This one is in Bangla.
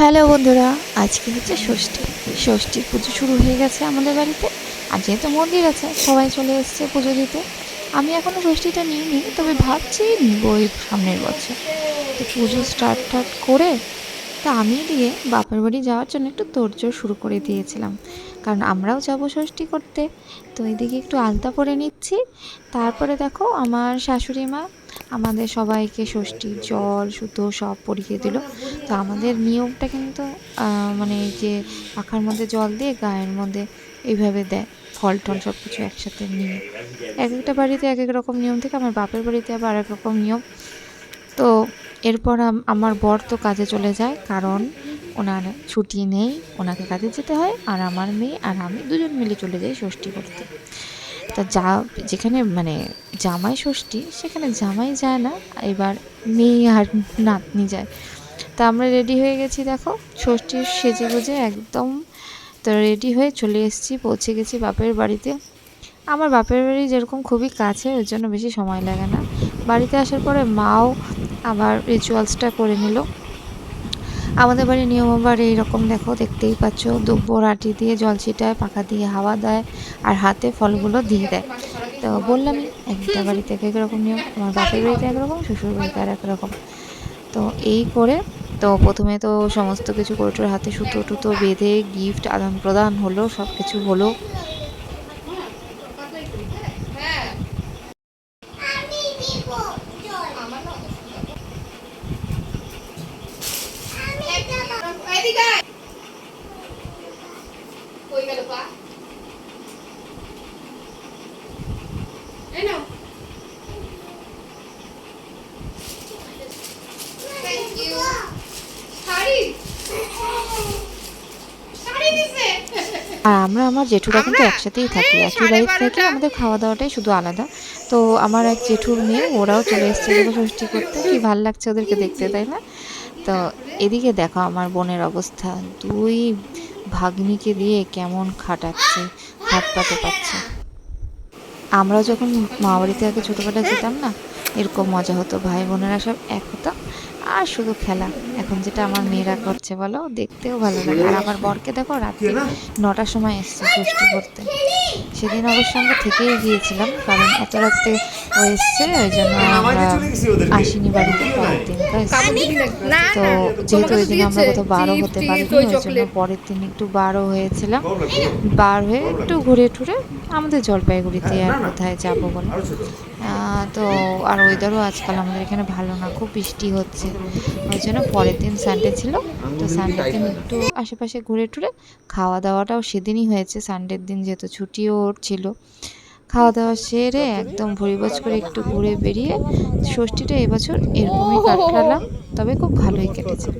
হ্যালো বন্ধুরা, আজকে হচ্ছে ষষ্ঠী। ষষ্ঠীর পুজো শুরু হয়ে গেছে আমাদের বাড়িতে। আর যেহেতু মন্দির আছে, সবাই চলে এসছে পুজো দিতে। আমি এখনও ষষ্ঠীটা নিইনি, তবে ভাবছি নিব এই সামনের বছর। তো পুজো স্টার্ট করে তা আমি দিয়ে বাপের বাড়ি যাওয়ার জন্য একটু তোড়জোড় শুরু করে দিয়েছিলাম, কারণ আমরাও যাব ষষ্ঠী করতে। তো এদিকে একটু আলতা পরে নিচ্ছি। তারপরে দেখো আমার শাশুড়ি মা আমাদের সবাইকে ষষ্ঠীর জল সুতো সব পরিয়ে দিল। তো আমাদের নিয়মটা কিন্তু মানে এই যে পাখার মধ্যে জল দিয়ে গায়ের মধ্যে এইভাবে দেয়, ফল টল সব কিছু একসাথে নিয়ে। এক একটা বাড়িতে এক এক রকম নিয়ম থেকে, আমার বাপের বাড়িতে আবার আরেক রকম নিয়ম। তো এরপর আমার বর তো কাজে চলে যায়, কারণ ওনার ছুটি নেই, ওনাকে কাজে যেতে হয়। আর আমার মেয়ে আর আমি দুজন মিলে চলে যাই ষষ্ঠী করতে। তা যেখানে মানে জামাই ষষ্ঠী, সেখানে জামাই যায় না, এবার মেয়ে আর নাতনি যায়। তা আমরা রেডি হয়ে গেছি, দেখো ষষ্ঠীর সেজে গুজে একদম। তো রেডি হয়ে চলে এসেছি, পৌঁছে গেছি বাপের বাড়িতে। আমার বাপের বাড়ি যেরকম খুবই কাছে, ওই জন্য বেশি সময় লাগে না। বাড়িতে আসার পরে মাও আবার রিচুয়ালসটা করে নিল। আমাদের বাড়ির নিয়ম আবার এইরকম, দেখো দেখতেই পাচ্ছ, দুব্বর আটি দিয়ে জল ছিটায়, পাখা দিয়ে হাওয়া দেয়, আর হাতে ফলগুলো দিয়ে দেয়। তো বললামই, একটা বাড়িতে এক এক রকম নিয়ম, আমার বাপের বাড়িতে একরকম, শ্বশুর বাড়িতে আর এক রকম। তো এই করে, তো প্রথমে তো সমস্ত কিছু কৌটোর হাতে সুতো টুতো বেঁধে গিফট আদান প্রদান হলো, সব কিছু হলো। আর আমরা আমার জেঠুরা কিন্তু একসাথেই থাকি, একই বাড়িতে থাকি, আমাদের খাওয়া দাওয়াটাই শুধু আলাদা। তো আমার এক জেঠুর মেয়ে, ওরাও চলে এসছে ষষ্ঠী করতে। কি ভাল লাগছে ওদেরকে দেখতে, তাই না? তো এদিকে দেখো আমার বোনের অবস্থা, দুই ভাগ্নিকে দিয়ে কেমন খাটাচ্ছে, হাত পাতে পাচ্ছে। আমরাও যখন মামাবাড়িতে আগে ছোটোবেলায় যেতাম না, এরকম মজা হতো, ভাই বোনেরা সব এক হতাম, আর শুধু খেলা। এখন যেটা আমার মেয়েরা করছে বলো, দেখতেও ভালো লাগে। আর আমার বরকে দেখো রাত্রি 9টার সময় এসছে ষষ্ঠী করতে। সেদিন অবশ্য আমরা থেকেই গিয়েছিলাম, কারণ এত রাত্রে ও এসছে, ওই জন্য আমরা আসিনি বাড়িতে, পরের দিনটা এসছি। তো যেহেতু ওই দিন আমরা কোথাও বারও হতে পারিনি, ওই জন্য পরের দিন একটু বারও হয়েছিলাম। বার হয়ে একটু ঘুরে টুরে আমাদের জলপাইগুড়িতে আর কোথায় যাবো বলো। তো আর ওয়েদারও আজকাল আমাদের এখানে ভালো না, খুব বৃষ্টি হচ্ছে। ওই জন্য পরের দিন সানডে ছিল, তো সানডের দিন একটু আশেপাশে ঘুরে টুরে, খাওয়া দাওয়াটাও সেদিনই হয়েছে, সানডের দিন যেহেতু ছুটিও ওর ছিল। খাওয়া দাওয়া সেরে একদম ভুরিভোজ করে একটু ঘুরে বেরিয়ে ষষ্ঠীটা এবছর এরকমই কাটালাম, তবে খুব ভালোই কেটেছে।